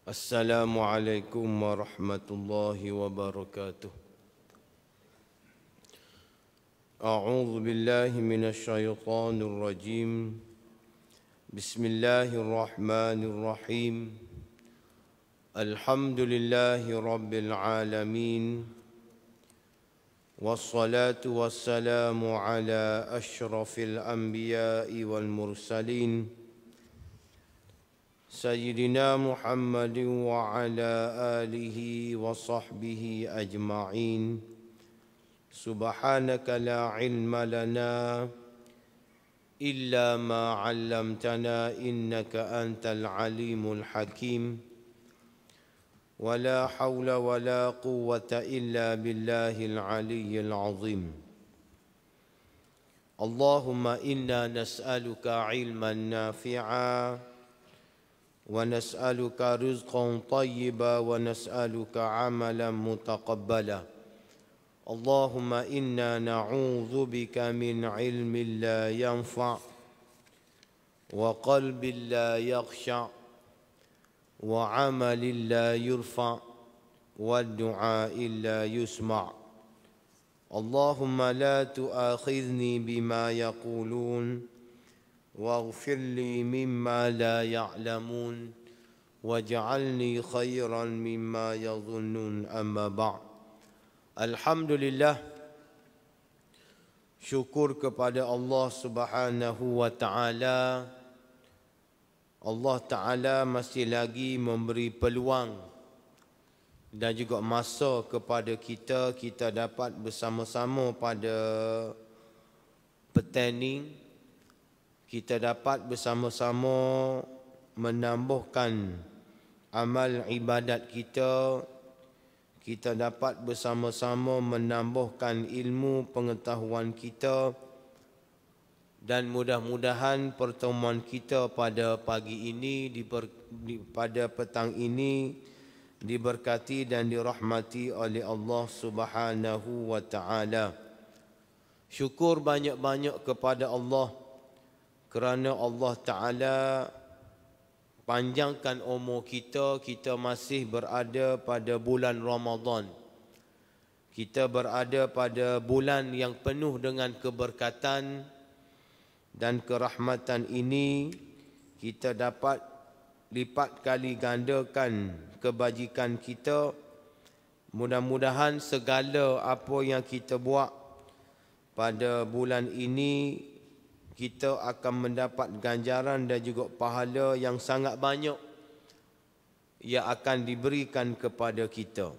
Assalamualaikum warahmatullahi wabarakatuh. A'udzu billahi minasy syaithanir rajim. Bismillahirrahmanirrahim. Alhamdulillahi rabbil alamin. Wassalatu wassalamu ala asyrafil anbiya'i wal mursalin. Sayyidina Muhammadin wa ala alihi wa sahbihi ajma'in. Subhanaka la ilma lana illa ma 'allamtana innaka antal alimul hakim. Wa la hawla wa la quwwata illa billahil aliyyil azim. Allahumma inna nas'aluka ilman nafi'a wa nas'aluka rizqan tayyiba wa nas'aluka amalan mutaqabbala. Allahumma inna na'udzu bika min ilmin la yanfa' wa qalbin la yakhsha' wa amalin la yurfa' wa du'a'in la yusma'. Allahumma la tu'akhidhni bima yaqulun واغفر لي مما لا يعلمون واجعلني خيرا مما يظنون أما بعد. Alhamdulillah, syukur kepada Allah Subhanahu wa taala. Allah taala masih lagi memberi peluang dan juga masa kepada kita dapat bersama-sama pada petang ini. Kita dapat bersama-sama menambahkan amal ibadat kita. Kita dapat bersama-sama menambahkan ilmu pengetahuan kita. Dan mudah-mudahan pertemuan kita pada pagi ini, pada petang ini, diberkati dan dirahmati oleh Allah Subhanahu wa ta'ala. Syukur banyak-banyak kepada Allah kerana Allah Ta'ala panjangkan umur kita. Kita masih berada pada bulan Ramadan. Kita berada pada bulan yang penuh dengan keberkatan dan kerahmatan ini. Kita dapat lipat kali gandakan kebajikan kita. Mudah-mudahan segala apa yang kita buat pada bulan ini, kita akan mendapat ganjaran dan juga pahala yang sangat banyak yang akan diberikan kepada kita.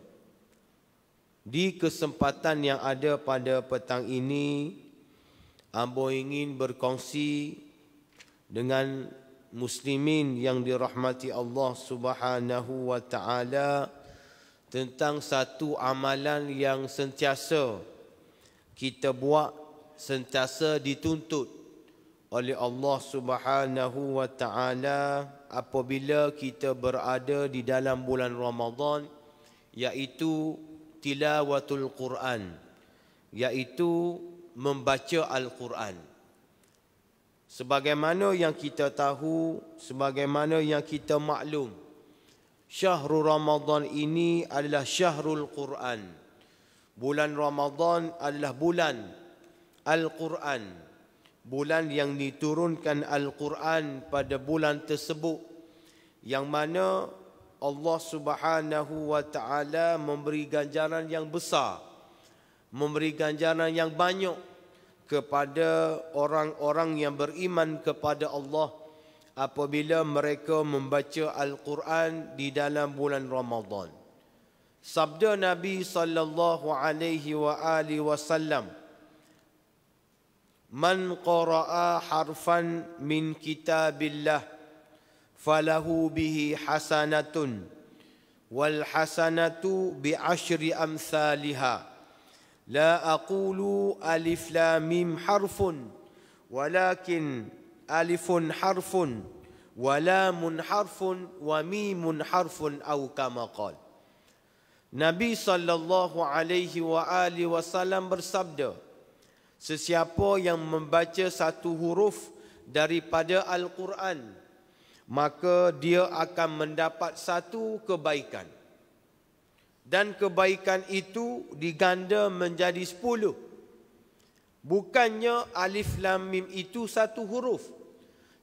Di kesempatan yang ada pada petang ini, ambo ingin berkongsi dengan muslimin yang dirahmati Allah Subhanahu wa taala tentang satu amalan yang sentiasa kita buat, sentiasa dituntut oleh Allah Subhanahu wa taala apabila kita berada di dalam bulan Ramadan, iaitu tilawatul Quran, iaitu membaca Al-Quran. Sebagaimana yang kita tahu, sebagaimana yang kita maklum, syahrul Ramadan ini adalah syahrul Quran. Bulan Ramadan adalah bulan Al-Quran. Bulan yang diturunkan Al-Quran pada bulan tersebut, yang mana Allah Subhanahu wa taala memberi ganjaran yang besar, memberi ganjaran yang banyak kepada orang-orang yang beriman kepada Allah apabila mereka membaca Al-Quran di dalam bulan Ramadan. Sabda Nabi sallallahu alaihi wasallam, Man qara'a harfan min kitabillah falahu bihi hasanatun wal hasanatu bi asyri amsalha la aqulu alif lam mim harfun walakin alifun harfun wa lamun harfun wa mimun harfun au kama qala. Nabi sallallahu alaihi wasallam bersabda, sesiapa yang membaca satu huruf daripada Al-Quran, maka dia akan mendapat satu kebaikan. Dan kebaikan itu diganda menjadi 10. Bukannya alif lam mim itu satu huruf,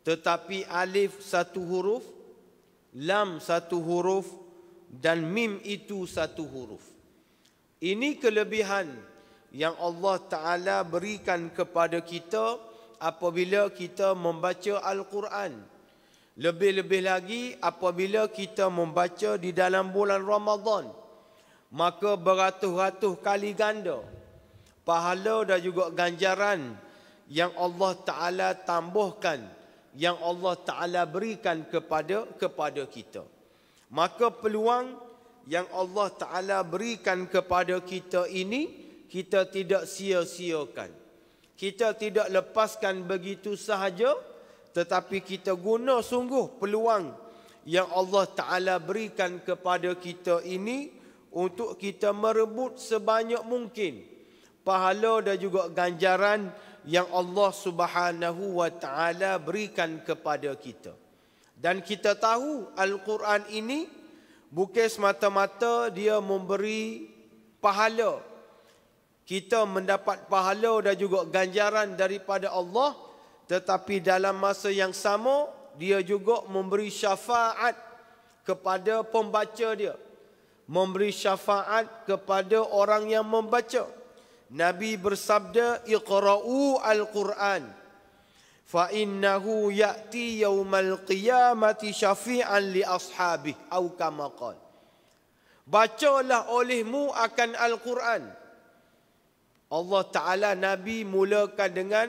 tetapi alif satu huruf, lam satu huruf, dan mim itu satu huruf. Ini kelebihan yang Allah Ta'ala berikan kepada kita apabila kita membaca Al-Quran. Lebih-lebih lagi apabila kita membaca di dalam bulan Ramadan, maka beratus-ratus kali ganda pahala dan juga ganjaran yang Allah Ta'ala tambahkan, yang Allah Ta'ala berikan kepada kita. Maka peluang yang Allah Ta'ala berikan kepada kita ini, kita tidak sia-siakan. Kita tidak lepaskan begitu sahaja, tetapi kita guna sungguh peluang yang Allah Ta'ala berikan kepada kita ini untuk kita merebut sebanyak mungkin pahala dan juga ganjaran yang Allah Subhanahu wa Ta'ala berikan kepada kita. Dan kita tahu Al-Quran ini bukan semata-mata dia memberi pahala, kita mendapat pahala dan juga ganjaran daripada Allah, tetapi dalam masa yang sama dia juga memberi syafaat kepada pembaca dia, memberi syafaat kepada orang yang membaca. Nabi bersabda, "Iqra'u al-Quran fa innahu ya'ti yaumal qiyamati syafi'an li ashabihi atau kama qala." Bacalah olehmu akan Al-Quran. Allah Ta'ala Nabi mulakan dengan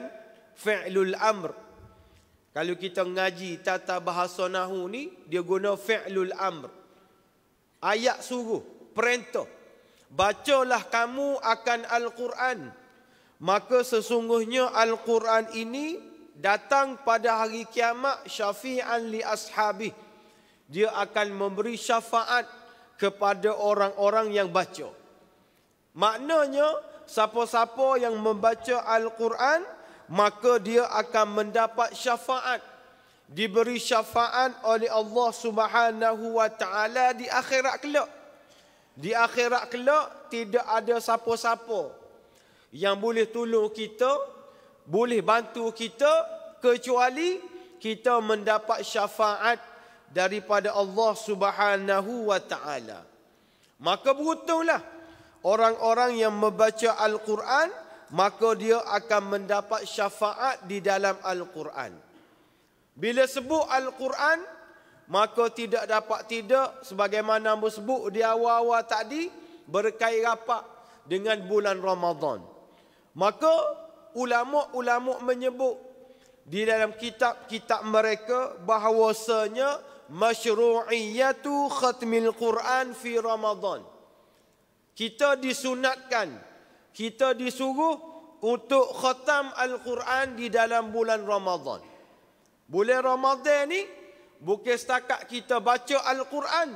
fi'lul amr. Kalau kita ngaji tata bahasa nahu ni, dia guna fi'lul amr. Ayat suruh, perintah. Bacalah kamu akan Al-Quran. Maka sesungguhnya Al-Quran ini datang pada hari kiamat syafi'an li ashabi. Dia akan memberi syafaat kepada orang-orang yang baca. Maknanya, siapa-siapa yang membaca Al-Quran, maka dia akan mendapat syafaat. Diberi syafaat oleh Allah Subhanahu wa Ta'ala di akhirat kelak. Di akhirat kelak tidak ada siapa-siapa yang boleh tolong kita, boleh bantu kita, kecuali kita mendapat syafaat daripada Allah Subhanahu wa Ta'ala. Maka beruntunglah orang-orang yang membaca Al-Quran, maka dia akan mendapat syafaat di dalam Al-Quran. Bila sebut Al-Quran, maka tidak dapat tidak, sebagaimana disebut di awal-awal tadi, berkait rapat dengan bulan Ramadan. Maka ulama-ulama menyebut di dalam kitab-kitab mereka bahawasanya masyru'iyatu khatmil Quran fi Ramadan. Kita disunatkan, kita disuruh untuk khatam Al-Quran di dalam bulan Ramadan. Bulan Ramadan ni bukan setakat kita baca Al-Quran,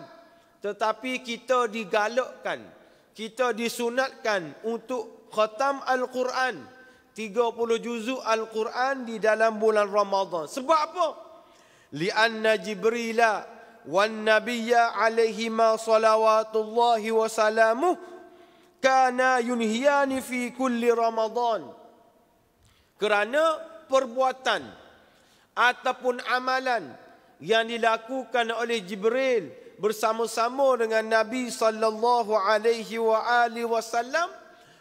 tetapi kita digalakkan, kita disunatkan untuk khatam Al-Quran, 30 juzuk Al-Quran di dalam bulan Ramadan. Sebab apa? Lianna Jibrila wan Nabiyya alaihima salawatullahi wa salamuh kana yunhiyani fi kulli Ramadan. Kerana perbuatan ataupun amalan yang dilakukan oleh Jibril bersama-sama dengan Nabi sallallahu alaihi wasallam,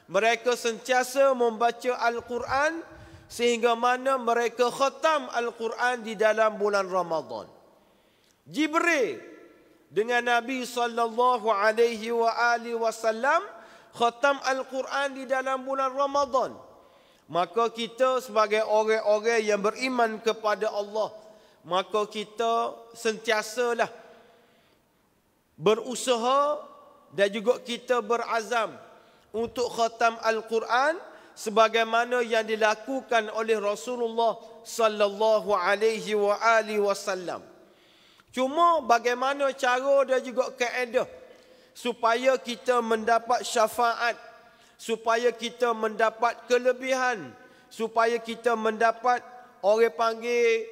mereka sentiasa membaca Al-Quran sehingga mana mereka khatam Al-Quran di dalam bulan Ramadan. Jibril dengan Nabi sallallahu alaihi wasallam khatam Al-Quran di dalam bulan Ramadan. Maka kita sebagai orang-orang yang beriman kepada Allah, maka kita sentiasalah berusaha dan juga kita berazam untuk khatam Al-Quran sebagaimana yang dilakukan oleh Rasulullah sallallahu alaihi wasallam. Cuma bagaimana cara dan juga kaedah supaya kita mendapat syafaat, supaya kita mendapat kelebihan, supaya kita mendapat orang panggil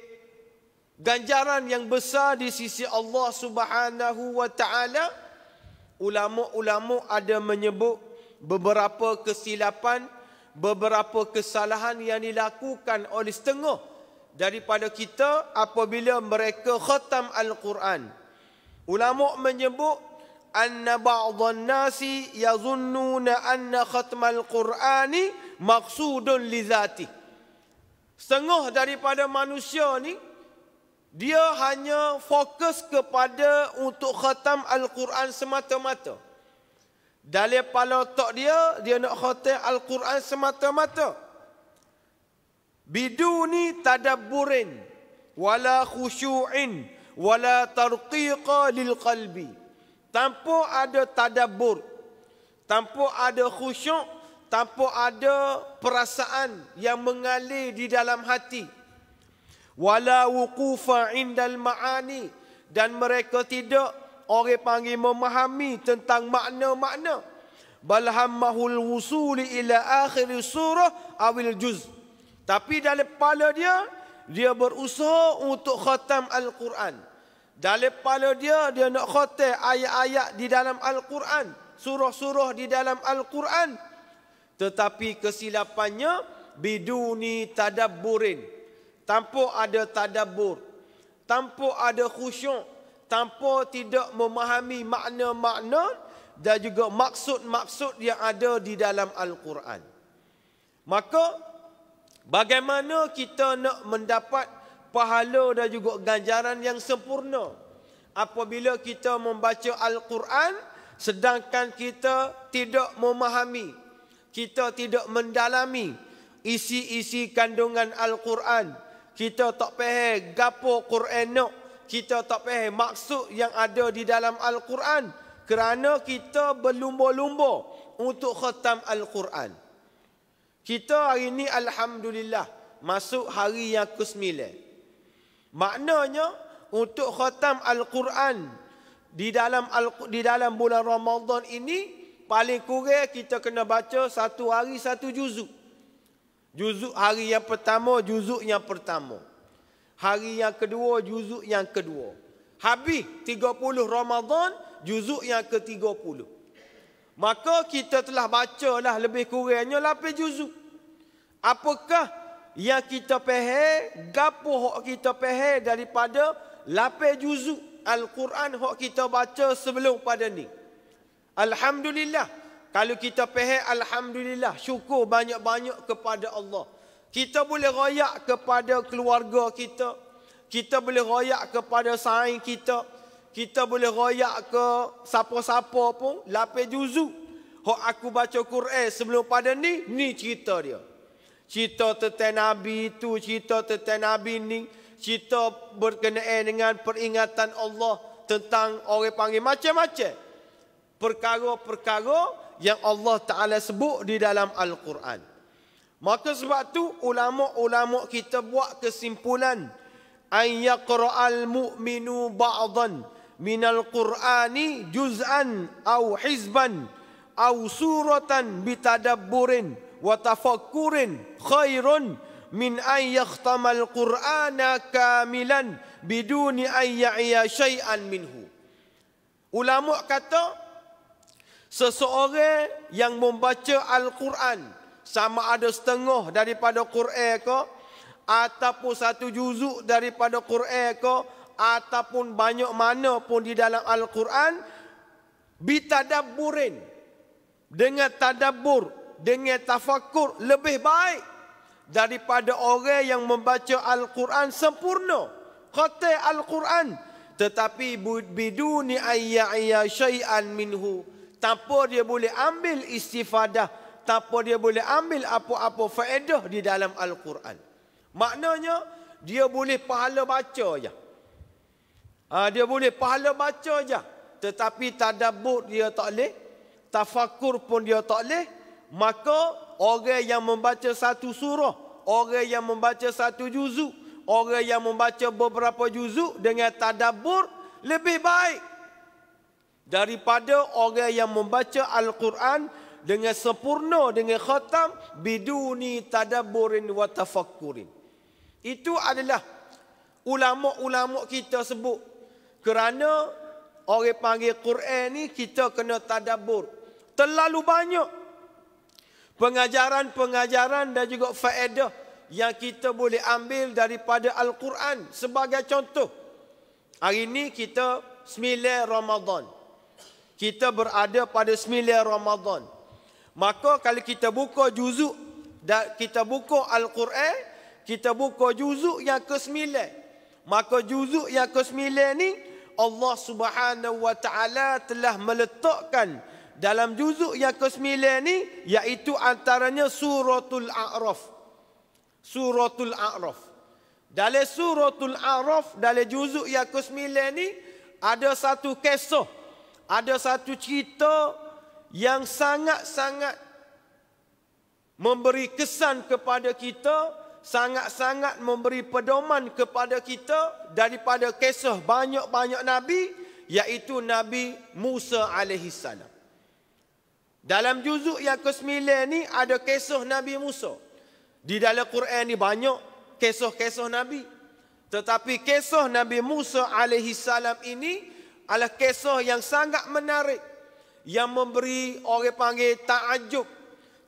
ganjaran yang besar di sisi Allah Subhanahu wa taala. Ulama-ulama ada menyebut beberapa kesilapan, beberapa kesalahan yang dilakukan oleh setengah daripada kita apabila mereka khatam Al-Quran. Ulama menyebut anna ba'dhan nasi yazunnuna anna khatmal Qur'ani maqsudun li zati. Setengah daripada manusia ni dia hanya fokus kepada untuk khatam Al-Quran semata-mata. Dalam kepala otak dia nak khatam Al-Quran semata-mata. Biduni tadabburin wala khusyu'in wala tarqiqa lil qalbi. Tanpa ada tadabbur, tanpa ada khusyuk, tanpa ada perasaan yang mengalir di dalam hati. Wala wuqufa indal ma'ani, dan mereka tidak orang panggil memahami tentang makna-makna. Bal hammahul wusuli ila akhir surah awil juz. Tapi dalam kepala dia berusaha untuk khatam Al-Quran. Dalam kepala dia nak khatam ayat-ayat di dalam Al-Quran, surah-surah di dalam Al-Quran. Tetapi kesilapannya biduni tadabburin, tanpa ada tadabbur, tanpa ada khusyuk, tanpa tidak memahami makna-makna dan juga maksud-maksud yang ada di dalam Al-Quran. Maka bagaimana kita nak mendapat pahala dan juga ganjaran yang sempurna apabila kita membaca Al-Quran sedangkan kita tidak memahami, kita tidak mendalami isi-isi kandungan Al-Quran. Kita tak faham gapo Quran nak, kita tak faham maksud yang ada di dalam Al-Quran kerana kita berlumba-lumba untuk khatam Al-Quran. Kita hari ini alhamdulillah masuk hari yang ke-9. Maknanya untuk khatam Al-Quran di dalam bulan Ramadan ini paling kurang kita kena baca satu hari satu juzuk. Juzuk hari yang pertama, juzuk yang pertama. Hari yang kedua, juzuk yang kedua. Habis 30 Ramadan, juzuk yang ke-30. Maka kita telah bacalah lebih kurangnya 8 juzuk. Apakah yang kita faham, gapo hak kita faham daripada 8 juzuk Al-Quran hak kita baca sebelum pada ni? Alhamdulillah. Kalau kita faham, alhamdulillah, syukur banyak-banyak kepada Allah. Kita boleh royak kepada keluarga kita, kita boleh royak kepada saing kita, kita boleh royak ke siapa-siapa pun. 8 juzuk hak aku baca Quran sebelum pada ni cerita dia. Cerita tentang Nabi itu, cerita tentang Nabi ni, cerita berkenaan dengan peringatan Allah tentang orang panggil macam-macam perkara-perkara yang Allah Ta'ala sebut di dalam Al-Quran. Maka sebab tu ulama-ulama kita buat kesimpulan an yaqra'al mu'minu ba'dan minal Qur'ani juz'an au hizban au suratan bitadabburin wa tafakkurin khairun min an yakhtamal Qur'ana kamilan biduni an ya'iya syai'an minhu. Ulama kata seseorang yang membaca Al-Quran sama ada setengah daripada Quran ke, ataupun satu juzuk daripada Quran ke, ataupun banyak mana pun di dalam Al-Quran, bitadabburin, dengan tadabbur, dengan tafakur, lebih baik daripada orang yang membaca Al-Quran sempurna, khatam Al-Quran, tetapi biduni ayya syai'an minhu, tanpa dia boleh ambil istifadah, tanpa dia boleh ambil apa-apa faedah di dalam Al-Quran. Maknanya dia boleh pahala baca je. Dia boleh pahala baca je, tetapi tadabbur dia tak boleh, tafakur pun dia tak boleh. Maka orang yang membaca satu surah, orang yang membaca satu juzuk, orang yang membaca beberapa juzuk dengan tadabbur lebih baik daripada orang yang membaca Al-Quran dengan sempurna, dengan khatam biduni tadabburin wa tafakkurin. Itu adalah ulama-ulama kita sebut. Kerana orang panggil Quran ni kita kena tadabbur. Terlalu banyak pengajaran-pengajaran dan juga faedah yang kita boleh ambil daripada Al-Quran. Sebagai contoh, hari ini kita 9 Ramadan. Kita berada pada 9 Ramadan. Maka kalau kita buka juzuk dan kita buka Al-Quran, kita buka juzuk yang ke-9. Maka juzuk yang ke-9 ni Allah Subhanahu wa taala telah meletakkan dalam juzuk yang ke-9 ni, iaitu antaranya suratul A'raf. Suratul A'raf. Dalam suratul A'raf, dalam juzuk yang ke-9 ni ada satu kisah, ada satu cerita yang sangat-sangat memberi kesan kepada kita, sangat-sangat memberi pedoman kepada kita daripada kisah banyak-banyak Nabi, iaitu Nabi Musa alaihissalam. Dalam juzuk yang ke-9 ni ada kisah Nabi Musa. Di dalam Quran ni banyak kisah-kisah Nabi. Tetapi kisah Nabi Musa alaihissalam ini adalah kisah yang sangat menarik, yang memberi orang panggil ta'ajub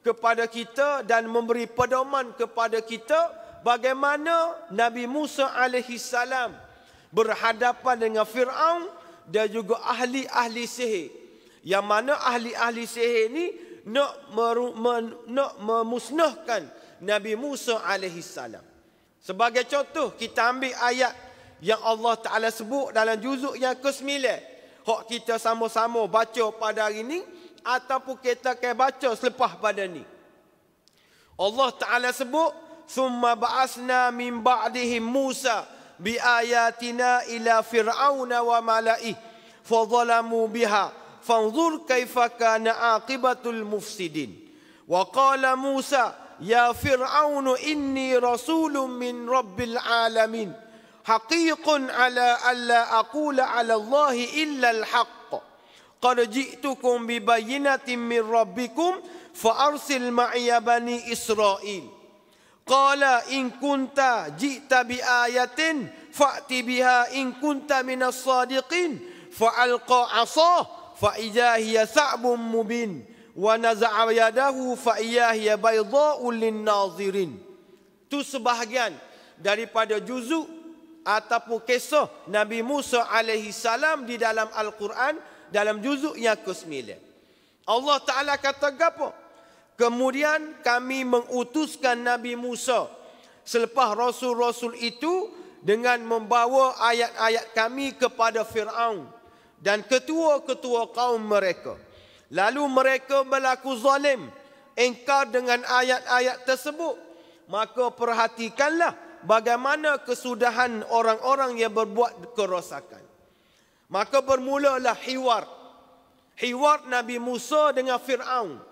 kepada kita dan memberi pedoman kepada kita bagaimana Nabi Musa alaihissalam berhadapan dengan Fir'aun dan juga ahli-ahli sihir. Yang mana ahli-ahli sihir ni nak memusnahkan Nabi Musa alaihissalam. Sebagai contoh, kita ambil ayat yang Allah Ta'ala sebut dalam juzuk yang ke-9. Hak kita sama-sama baca pada hari ini, ataupun kita akan baca selepas pada ni. Allah Ta'ala sebut, "Thumma ba'asna min ba'dihim Musa biayatina ila fir'auna wa mala'ih fadhalamu biha fanzur kaifa kana aqibatul mufsidin. Wa qala Musa ya fir'aunu inni rasulun min rabbil alamin haqiqun ala alla aqula ala Allahi illa al-haqq qad ji'tukum bi bayyinatin min rabbikum fa arsil ma'iya bani Israil qala in kunta ji'ta bi ayatin fa'ti biha in kunta minas sadiqin fa alqa 'asah fa idza hiya tha'bun mubin wa naza'a yadahu fa hiya baydha'u lin-nazirin." Itu sebahagian daripada juzuk ataupun kisah Nabi Musa alaihissalam di dalam Al-Quran dalam juzuk yang ke-9. Allah Ta'ala kata apa? Kemudian kami mengutuskan Nabi Musa selepas rasul-rasul itu dengan membawa ayat-ayat kami kepada Fir'aun dan ketua-ketua kaum mereka. Lalu mereka berlaku zalim, ingkar dengan ayat-ayat tersebut. Maka perhatikanlah bagaimana kesudahan orang-orang yang berbuat kerosakan. Maka bermulalah hiwar Nabi Musa dengan Fir'aun.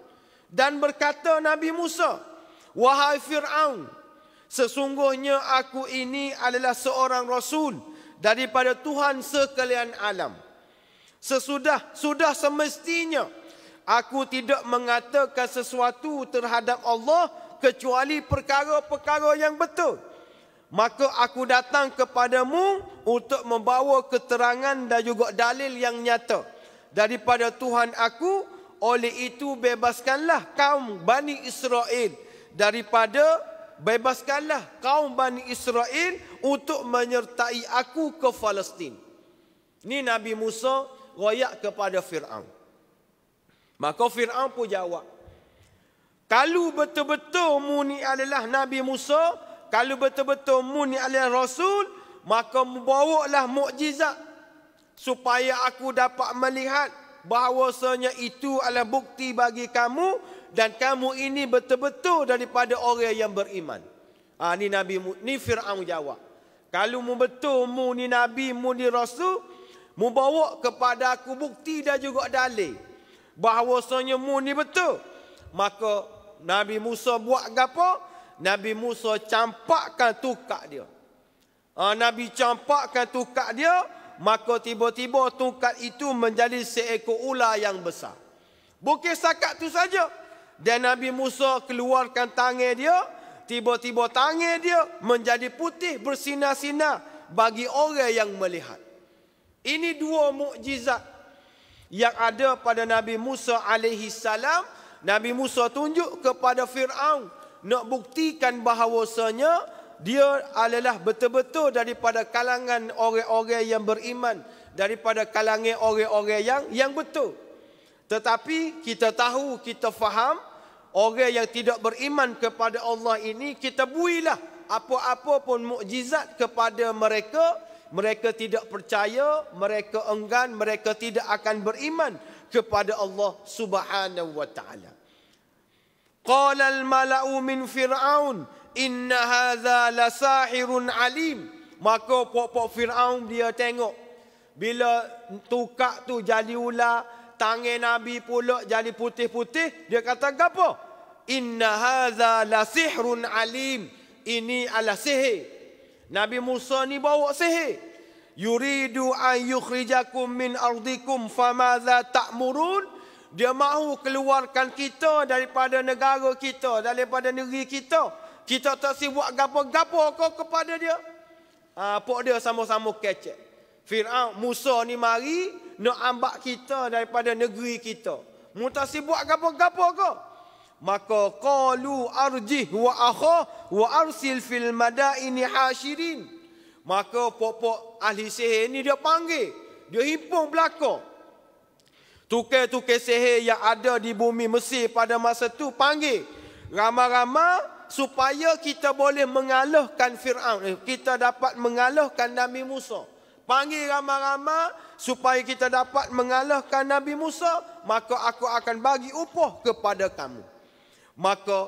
Dan berkata Nabi Musa, "Wahai Fir'aun, sesungguhnya aku ini adalah seorang rasul daripada Tuhan sekalian alam. Sudah semestinya aku tidak mengatakan sesuatu terhadap Allah kecuali perkara-perkara yang betul. Maka aku datang kepadamu untuk membawa keterangan dan juga dalil yang nyata daripada Tuhan aku. Oleh itu bebaskanlah kaum Bani Israel bebaskanlah kaum Bani Israel untuk menyertai aku ke Palestin." Ini Nabi Musa royak kepada Fir'aun. Maka Fir'aun pun jawab, "Kalau betul-betul mu ni adalah Nabi Musa, kalau betul-betul mu ni adalah Rasul, maka bawalah mukjizat supaya aku dapat melihat bahawasanya itu adalah bukti bagi kamu dan kamu ini betul-betul daripada orang yang beriman." Ni Fir'aun jawab, "Kalau mu betul mu ni Nabi, mu ni Rasul, mu bawa kepada aku bukti dan juga dalil bahawasanya mu ni betul." Maka Nabi Musa buat apa? Nabi Musa campakkan tukak dia. Nabi campakkan tukak dia, maka tiba-tiba tongkat itu menjadi seekor ular yang besar. Bukan setakat itu saja. Dan Nabi Musa keluarkan tangan dia, tiba-tiba tangan dia menjadi putih bersinar-sinar bagi orang yang melihat. Ini dua mukjizat yang ada pada Nabi Musa alaihi salam. Nabi Musa tunjuk kepada Fir'aun nak buktikan bahawasanya dia adalah betul-betul daripada kalangan orang-orang yang beriman, daripada kalangan orang-orang yang betul. Tetapi kita tahu, kita faham, orang yang tidak beriman kepada Allah ini, kita builah apa-apa pun mukjizat kepada mereka, mereka tidak percaya, mereka enggan, mereka tidak akan beriman kepada Allah Subhanahu wa taala. Qala al-mala'u min Fir'aun inna hadza lasahirun alim. Maka pok-pok Fir'aun dia tengok bila tukak tu jadi ular, tangan Nabi pula jadi putih-putih, dia kata gapo? Inna hadza lasihrun alim. Ini adalah sihir. Nabi Musa ni bawa sihir. Yuridu an yukhrijakum min ardikum famadza ta'murun. Dia mahu keluarkan kita daripada negara kita, daripada negeri kita. Kita tak sibuk gapo-gapo kau kepada dia. Pok dia sama-sama kecek. Fir'aun, Musa ni mari nak ambak kita daripada negeri kita. Mu tak sibuk gapo-gapo kau. Maka qalu arjih wa akha wa arsil fil madaini hashirin. Maka pok-pok ahli sihir ni dia panggil, dia himpun belaka. Tukar-tukar sihir yang ada di bumi Mesir pada masa tu panggil ramai-ramai supaya kita boleh mengalahkan Fir'aun, kita dapat mengalahkan Nabi Musa. Panggil ramai-ramai supaya kita dapat mengalahkan Nabi Musa, maka aku akan bagi upah kepada kamu. Maka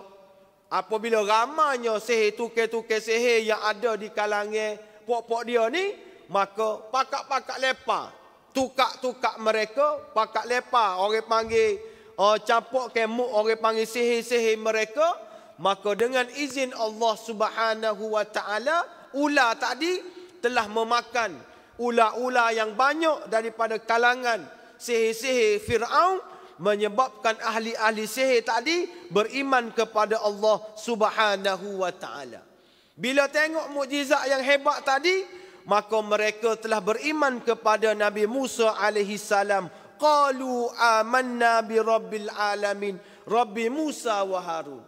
apabila ramanya sihir, tukar-tukar sihir yang ada di kalangan pok-pok dia ni, maka pakak-pakak lepa, tukak-tukak mereka, pakak lepa, orang panggil campur kemuk, orang panggil sihir-sihir mereka. Maka dengan izin Allah Subhanahu wa taala, ular tadi telah memakan ular-ular yang banyak daripada kalangan sihir-sihir Fir'aun, menyebabkan ahli-ahli sihir tadi beriman kepada Allah Subhanahu wa taala. Bila tengok mukjizat yang hebat tadi, maka mereka telah beriman kepada Nabi Musa alaihi salam. Qalu amanna bi rabbil alamin, Rabbi Musa wa Harun.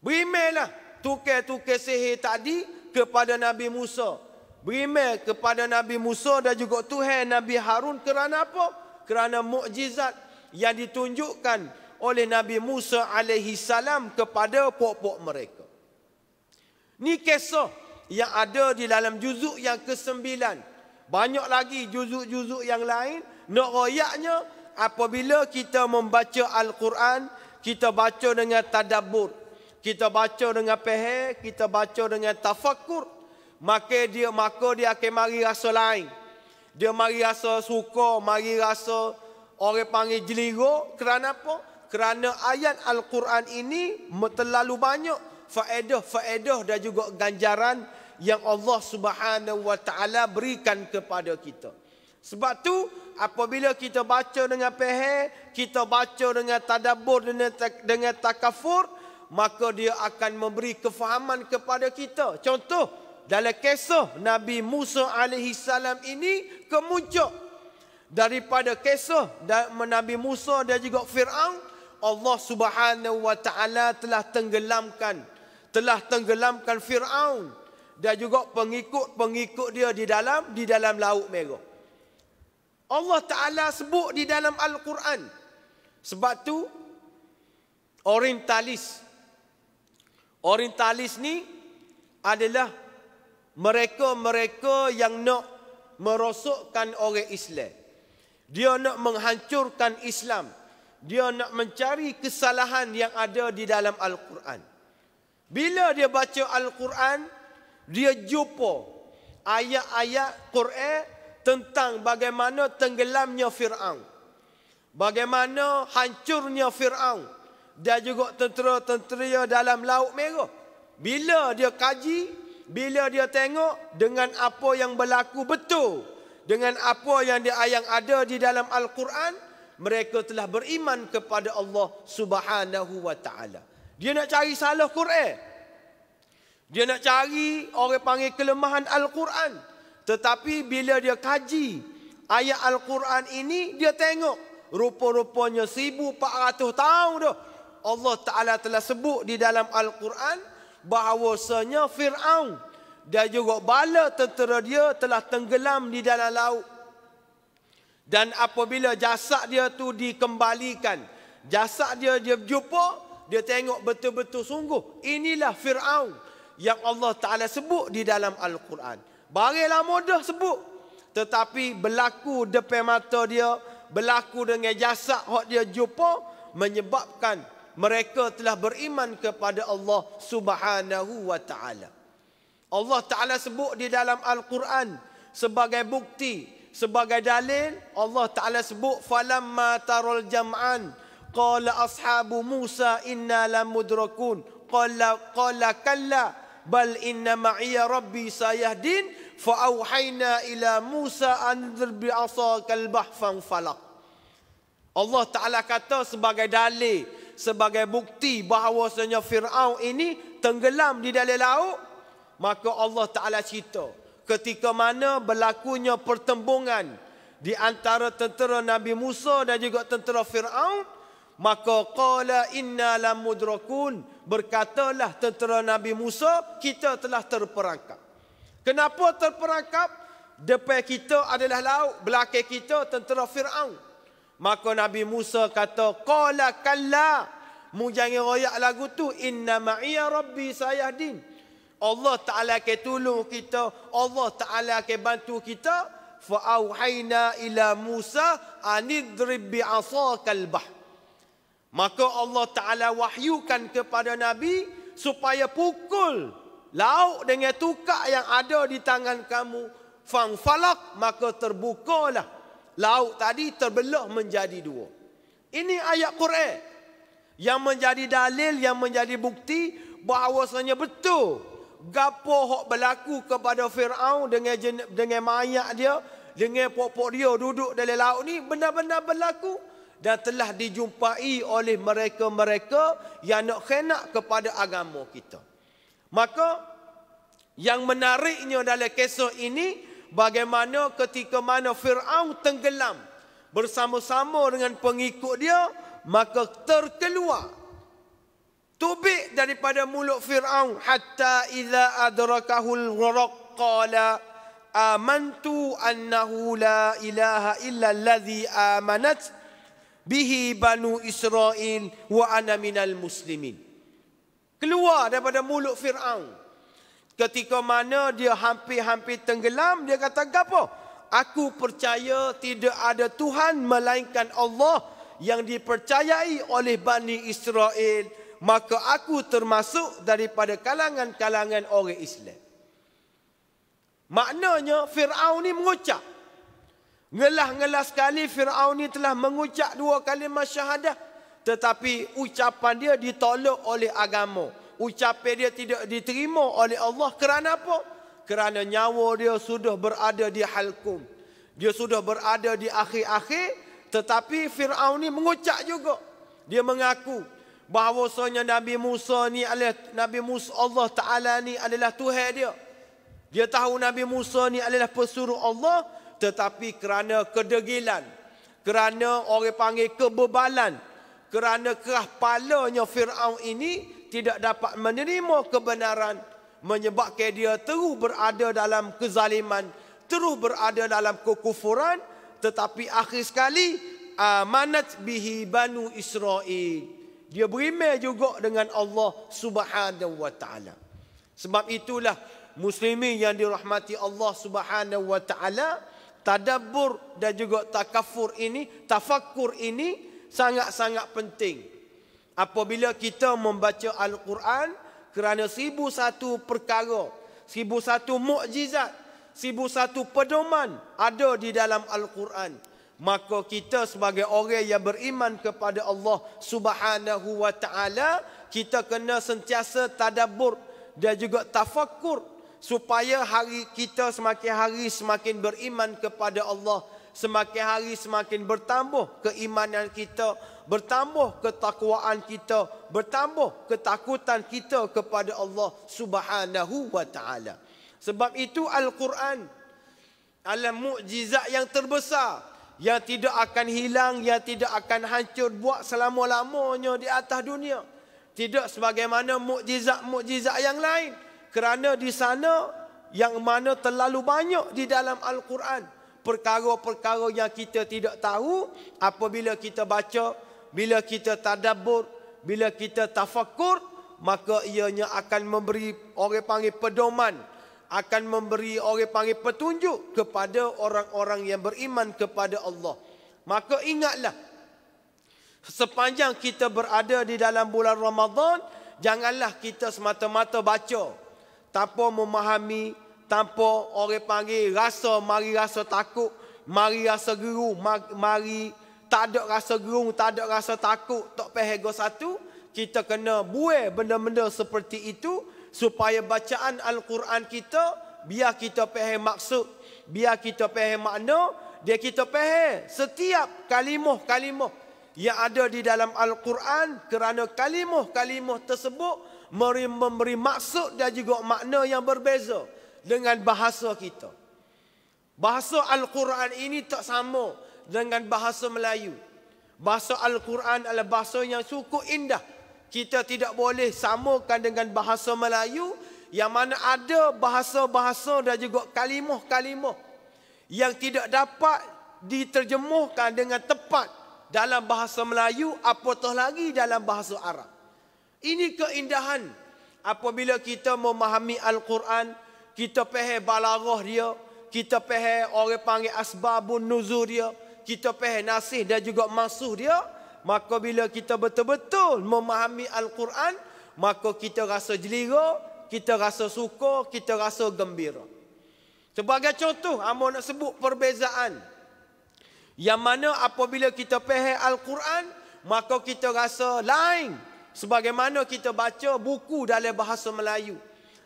Berimanlah tukar-tukar sihir tadi kepada Nabi Musa. Beriman kepada Nabi Musa dan juga Tuhan Nabi Harun. Kerana apa? Kerana mukjizat yang ditunjukkan oleh Nabi Musa alaihi salam kepada pok-pok mereka. Ni kisah yang ada di dalam juzuk yang ke-9. Banyak lagi juzuk-juzuk yang lain. Nak royaknya, apabila kita membaca Al-Quran, kita baca dengan tadabbur, kita baca dengan faham, kita baca dengan tafakkur, maka dia akan mari rasa lain. Dia mari rasa suka, mari rasa orang panggil jelira. Kerana apa? Kerana ayat Al-Quran ini terlalu banyak faedah-faedah dan juga ganjaran yang Allah Subhanahu wa taala berikan kepada kita. Sebab tu apabila kita baca dengan faham, kita baca dengan tadabbur, dengan takafur, maka dia akan memberi kefahaman kepada kita. Contoh, dalam kisah Nabi Musa alaihi salam ini kemuncak daripada kisah Nabi Musa dan juga Fir'aun, Allah Subhanahu wa taala telah tenggelamkan Fir'aun dan juga pengikut-pengikut dia di dalam Laut Merah. Allah Taala sebut di dalam Al-Quran. Sebab tu Orientalis ni adalah mereka-mereka yang nak merosokkan orang Islam. Dia nak menghancurkan Islam. Dia nak mencari kesalahan yang ada di dalam Al-Quran. Bila dia baca Al-Quran, dia jumpa ayat-ayat Quran tentang bagaimana tenggelamnya Fir'aun, bagaimana hancurnya Fir'aun dan juga tentera-tentera dalam Laut Merah. Bila dia kaji, bila dia tengok dengan apa yang berlaku betul, dengan apa yang ada di dalam Al-Quran, mereka telah beriman kepada Allah Subhanahu wa taala. Dia nak cari salah Quran. Dia nak cari orang panggil kelemahan Al-Quran. Tetapi bila dia kaji ayat Al-Quran ini, dia tengok rupa-rupanya 1400 tahun dah Allah Ta'ala telah sebut di dalam Al-Quran bahawasanya Fir'aun dan juga bala tentera dia telah tenggelam di dalam laut. Dan apabila jasad dia tu dikembalikan, jasad dia jumpa, dia tengok betul-betul sungguh inilah Fir'aun yang Allah Ta'ala sebut di dalam Al-Quran. Bagilah mudah sebut, tetapi berlaku depan mata dia, berlaku dengan jasad yang dia jumpa, menyebabkan mereka telah beriman kepada Allah Subhanahu wa Ta'ala. Allah Ta'ala sebut di dalam Al-Quran sebagai bukti, sebagai dalil. Allah Ta'ala sebut falamma taral jam'an qala ashabu Musa inna lamudrakun qala kalla bal inna ma'iya rabbi sayahdin fa auhayna ila Musa an dhir bi asakal bahfan falaq. Allah Ta'ala kata sebagai dalil, sebagai bukti bahawasanya Fir'aun ini tenggelam di dalam laut. Maka Allah Ta'ala cerita ketika mana berlakunya pertembungan di antara tentera Nabi Musa dan juga tentera Fir'aun, maka qala inna lamudrakun, berkatalah tentera Nabi Musa, kita telah terperangkap. Kenapa terperangkap? Depan kita adalah laut, belakang kita tentera Fir'aun. Maka Nabi Musa kata qala kalla, mu jangan royak lagu tu, inna ma'iya rabbi sayahdin. Allah Ta'ala akan tolong kita, Allah Ta'ala akan bantu kita. Fa auhayna ila Musa anidrib bi asakal bah. Maka Allah Ta'ala wahyukan kepada Nabi supaya pukul laut dengan tukak yang ada di tangan kamu. Fang falak, maka terbukalah laut tadi, terbelah menjadi dua. Ini ayat Quran yang menjadi dalil, yang menjadi bukti bahawasanya betul gapo hok berlaku kepada Fir'aun dengan mayat dia, dengan pokok dia duduk dalam laut ni benar-benar berlaku dan telah dijumpai oleh mereka-mereka yang nak khianat kepada agama kita. Maka yang menariknya dalam kisah ini, bagaimana ketika mana Fir'aun tenggelam bersama-sama dengan pengikut dia, maka terkeluar tubik daripada mulut Fir'aun, hatta idza adrakahul gharq qala amantu annahu la ilaha illa allazi amanat bihi banu Israel wa ana minal muslimin. Keluar daripada mulut Fir'aun. Ketika mana dia hampir-hampir tenggelam, dia kata gapo? Aku percaya tidak ada Tuhan melainkan Allah yang dipercayai oleh Bani Israel, maka aku termasuk daripada kalangan-kalangan orang Islam. Maknanya Fir'aun ni mengucap, ngelah-ngelah sekali Fir'aun ni telah mengucap 2 kalimah syahadah, tetapi ucapan dia ditolak oleh agama. Ucapan dia tidak diterima oleh Allah. Kerana apa? Kerana nyawa dia sudah berada di halkum. Dia sudah berada di akhir-akhir. Tetapi Fir'aun ni mengucap juga. Dia mengaku bahawasanya Nabi Musa ni adalah Nabi Musa, Allah Ta'ala ni adalah Tuhan dia. Dia tahu Nabi Musa ni adalah pesuruh Allah. Tetapi kerana kedegilan, kerana orang panggil kebebalan, kerana kerah palanya Fir'aun ini tidak dapat menerima kebenaran, menyebabkan dia terus berada dalam kezaliman, terus berada dalam kekufuran. Tetapi akhir sekali amanat bihi banu Israel, dia beriman juga dengan Allah Subhanahu wa Ta'ala. Sebab itulah muslimin yang dirahmati Allah Subhanahu wa Ta'ala, tadabbur dan juga tafakkur ini sangat-sangat penting. Apabila kita membaca Al-Quran, kerana 1001 perkara, 1001 mukjizat, 1001 pedoman ada di dalam Al-Quran, maka kita sebagai orang yang beriman kepada Allah Subhanahu wa Ta'ala, kita kena sentiasa tadabbur dan juga tafakkur supaya hari kita semakin hari semakin beriman kepada Allah, Semakin hari semakin bertambah keimanan kita, bertambah ketakwaan kita, bertambah ketakutan kita kepada Allah Subhanahu wa taala. Sebab itu Al-Quran adalah mukjizat yang terbesar, yang tidak akan hilang, yang tidak akan hancur buat selama-lamanya di atas dunia. Tidak sebagaimana mukjizat-mukjizat yang lain. Kerana di sana yang mana terlalu banyak di dalam Al-Quran perkara-perkara yang kita tidak tahu, apabila kita baca, bila kita tadabbur, bila kita tafakur, maka ianya akan memberi orang panggil pedoman, akan memberi orang panggil petunjuk kepada orang-orang yang beriman kepada Allah. Maka ingatlah, sepanjang kita berada di dalam bulan Ramadan, janganlah kita semata-mata baca tanpa memahami, tanpa orang panggil mari rasa takut, mari rasa gerung, mari tak ada rasa gerung, tak ada rasa takut, tak pahego satu. Kita kena buai benda-benda seperti itu, supaya bacaan Al-Quran kita, biar kita faham maksud, biar kita faham makna, dia kita faham setiap kalimah-kalimah yang ada di dalam Al-Quran, kerana kalimah-kalimah tersebut memberi maksud dan juga makna yang berbeza dengan bahasa kita. Bahasa Al-Quran ini tak sama dengan bahasa Melayu. Bahasa Al-Quran adalah bahasa yang cukup indah. Kita tidak boleh samakan dengan bahasa Melayu, yang mana ada bahasa-bahasa dan juga kalimah-kalimah yang tidak dapat diterjemahkan dengan tepat dalam bahasa Melayu, apatah lagi dalam bahasa Arab. Ini keindahan apabila kita memahami Al-Quran, kita faham balaghah dia, kita faham orang panggil asbabun nuzul dia, kita faham nasih dan juga mansuh dia. Maka bila kita betul-betul memahami Al-Quran, maka kita rasa jelira, kita rasa suka, kita rasa gembira. Sebagai contoh, amo nak sebut perbezaan yang mana apabila kita faham Al-Quran, maka kita rasa lain sebagaimana kita baca buku dalam bahasa Melayu.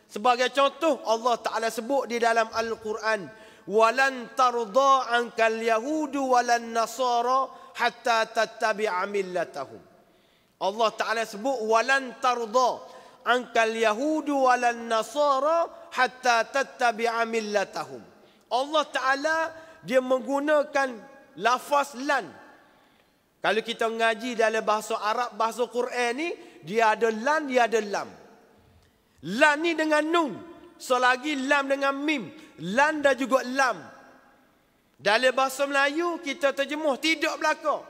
Sebagai contoh, Allah Ta'ala sebut di dalam Al-Quran, walan tarda ankal yahudu walan nasara hatta tattabi'a millatahum. Allah Ta'ala sebut walan tarda ankal yahudu walan nasara hatta tattabi'a millatahum. Allah Ta'ala dia menggunakan lafaz lan. Kalau kita mengaji dalam bahasa Arab, bahasa Quran ni, dia ada lan, dia ada lam. Lan ni dengan nun, selagi lam dengan mim. Lan dan juga lam. Dalam bahasa Melayu, kita terjemuh tidak belaka.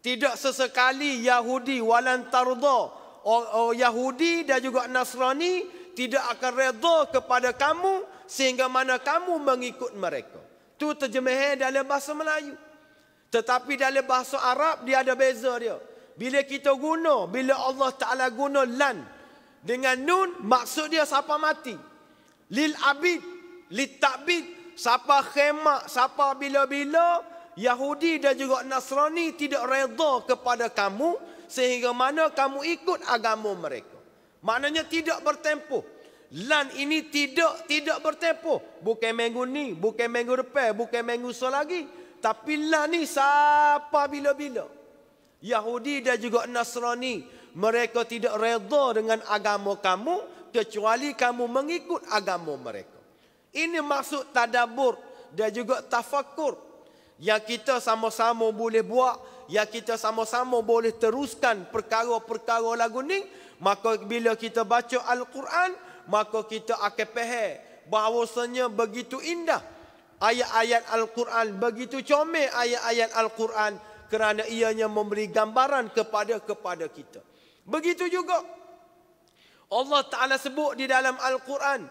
Tidak sesekali Yahudi walan tarda, Yahudi dan juga Nasrani tidak akan redha kepada kamu sehingga mana kamu mengikut mereka. Itu terjemahan dalam bahasa Melayu. Tetapi dalam bahasa Arab dia ada beza dia. Bila kita guna, bila Allah Ta'ala guna lan dengan nun, maksud dia siapa mati. Lil abid, lil ta'bid, siapa khemak, siapa bila-bila, Yahudi dan juga Nasrani tidak redha kepada kamu sehingga mana kamu ikut agama mereka. Maknanya tidak bertempuh. Lan ini tidak bertempuh. Bukan minggu ni, bukan minggu depan, bukan minggu selagi. Tapi lah ni siapa bila-bila. Yahudi dan juga Nasrani, mereka tidak redha dengan agama kamu kecuali kamu mengikut agama mereka. Ini maksud tadabbur dan juga tafakur yang kita sama-sama boleh buat, yang kita sama-sama boleh teruskan perkara-perkara lagu ni. Maka bila kita baca Al-Quran, maka kita akan faham bahawasanya begitu indah ayat-ayat Al-Quran, begitu comel ayat-ayat Al-Quran, kerana ianya memberi gambaran kepada kita. Begitu juga Allah Ta'ala sebut di dalam Al-Quran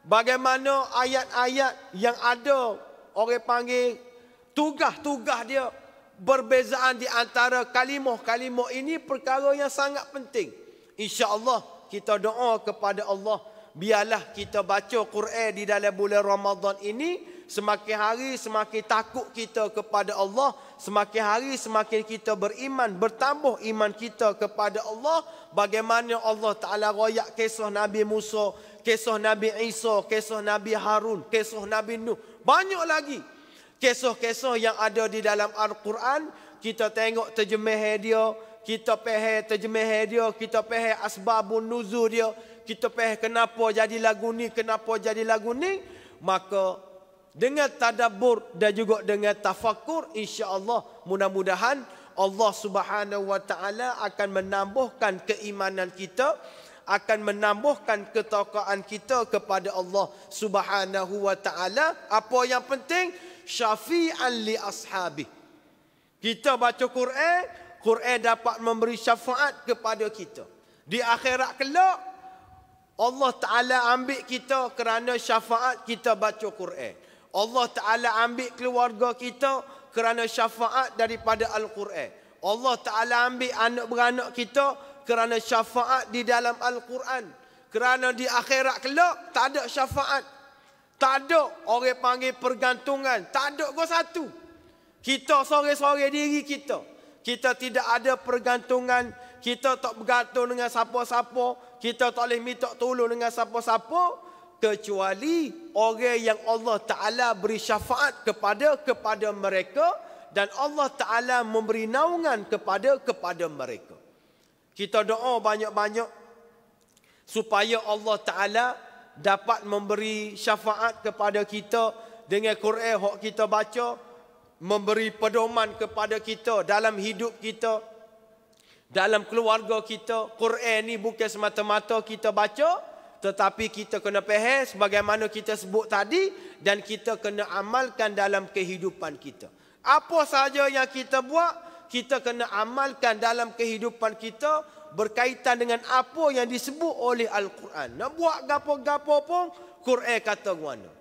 bagaimana ayat-ayat yang ada orang panggil tugas-tugas dia, berbezaan di antara kalimah-kalimah ini perkara yang sangat penting. InsyaAllah kita doa kepada Allah, biarlah kita baca Quran di dalam bulan Ramadan ini, semakin hari semakin takut kita kepada Allah, semakin hari semakin kita beriman, bertambah iman kita kepada Allah. Bagaimana Allah Ta'ala royak kisah Nabi Musa, kisah Nabi Isa, kisah Nabi Harun, kisah Nabi Nuh, banyak lagi. Kisah-kisah yang ada di dalam Al-Quran, kita tengok terjemah dia, kita faham terjemah dia, kita faham asbabun nuzul dia, kita faham kenapa jadi lagu ni, kenapa jadi lagu ni. Maka dengan tadabbur dan juga dengan tafakkur, insya-Allah mudah-mudahan Allah Subhanahu wa taala akan menambahkan keimanan kita, akan menambahkan ketakwaan kita kepada Allah Subhanahu wa taala. Apa yang penting, syafi'an li ashabi. Kita baca Quran, Quran dapat memberi syafaat kepada kita. Di akhirat kelak, Allah Ta'ala ambil kita kerana syafaat kita baca Quran. Allah Ta'ala ambil keluarga kita kerana syafaat daripada Al-Quran. Allah Ta'ala ambil anak beranak kita kerana syafaat di dalam Al-Quran. Kerana di akhirat kelak tak ada syafaat. Tak ada orang panggil pergantungan. Tak ada kau satu. Kita sorang-sorang diri kita. Kita tidak ada pergantungan. Kita tak bergantung dengan siapa-siapa. Kita tak boleh minta tolong dengan siapa-siapa. Kecuali orang yang Allah Ta'ala beri syafaat kepada mereka. Dan Allah Ta'ala memberi naungan kepada mereka. Kita doa banyak-banyak supaya Allah Ta'ala dapat memberi syafaat kepada kita dengan Quran yang kita baca, memberi pedoman kepada kita dalam hidup kita, dalam keluarga kita. Quran ni bukan semata-mata kita baca, tetapi kita kena faham sebagaimana kita sebut tadi, dan kita kena amalkan dalam kehidupan kita. Apa saja yang kita buat, kita kena amalkan dalam kehidupan kita berkaitan dengan apa yang disebut oleh Al-Quran. Nak buat gapo-gapo pun, Quran kata guana.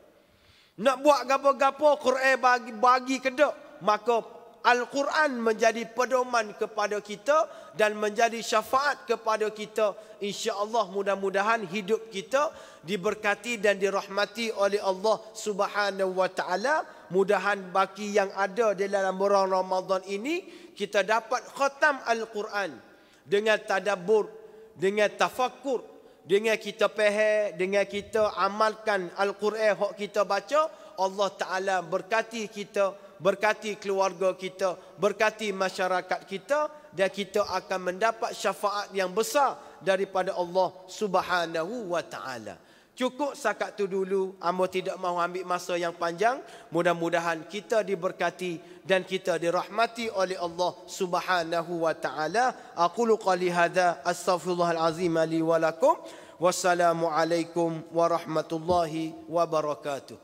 Nak buat gapo-gapo, Quran bagi kedak. Maka Al-Quran menjadi pedoman kepada kita dan menjadi syafaat kepada kita. InsyaAllah mudah-mudahan hidup kita diberkati dan dirahmati oleh Allah Subhanahu wa ta'ala. Mudahan baki yang ada di dalam bulan Ramadan ini, kita dapat khatam Al-Quran dengan tadabbur, dengan tafakkur, dengan kita faham, dengan kita amalkan Al-Quran yang kita baca. Allah Ta'ala berkati kita, berkati keluarga kita, berkati masyarakat kita, dan kita akan mendapat syafaat yang besar daripada Allah Subhanahu wa ta'ala. Cukup sakat tu dulu. Amba tidak mahu ambil masa yang panjang. Mudah-mudahan kita diberkati dan kita dirahmati oleh Allah Subhanahu wa ta'ala. Aqulu qali hadza astaghfirullahal azim li wa lakum. Wassalamualaikum warahmatullahi wabarakatuh.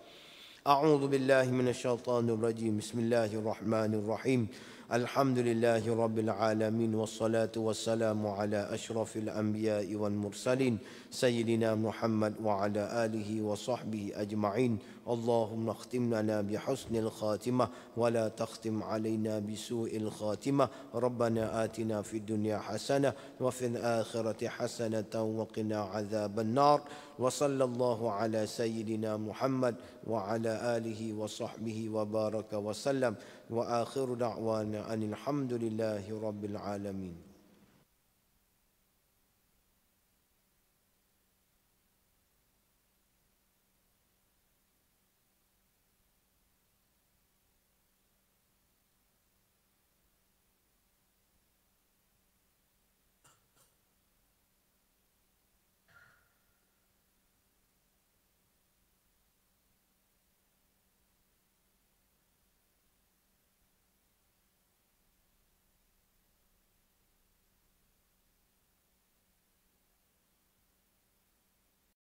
A'udzu billahi minasyaitonir rajim. Bismillahirrahmanirrahim. Alhamdulillahi rabbil alamin, wassalatu wassalamu ala asyrafil anbiya'i wal mursalin sayyidina Muhammad wa ala alihi wa sahbihi ajma'in. Allahumma khtim lana bihusnil khatimah wa la takhtim alaina bisu'il khatimah. Rabbana atina fid dunya hasanah wa fil akhirati hasanatan wa qina adzaban nar. Wa sallallahu ala sayyidina Muhammad wa ala alihi wa sahbihi wa baraka wa sallam. Wa akhiru da'wana anil hamdulillahi rabbil alamin.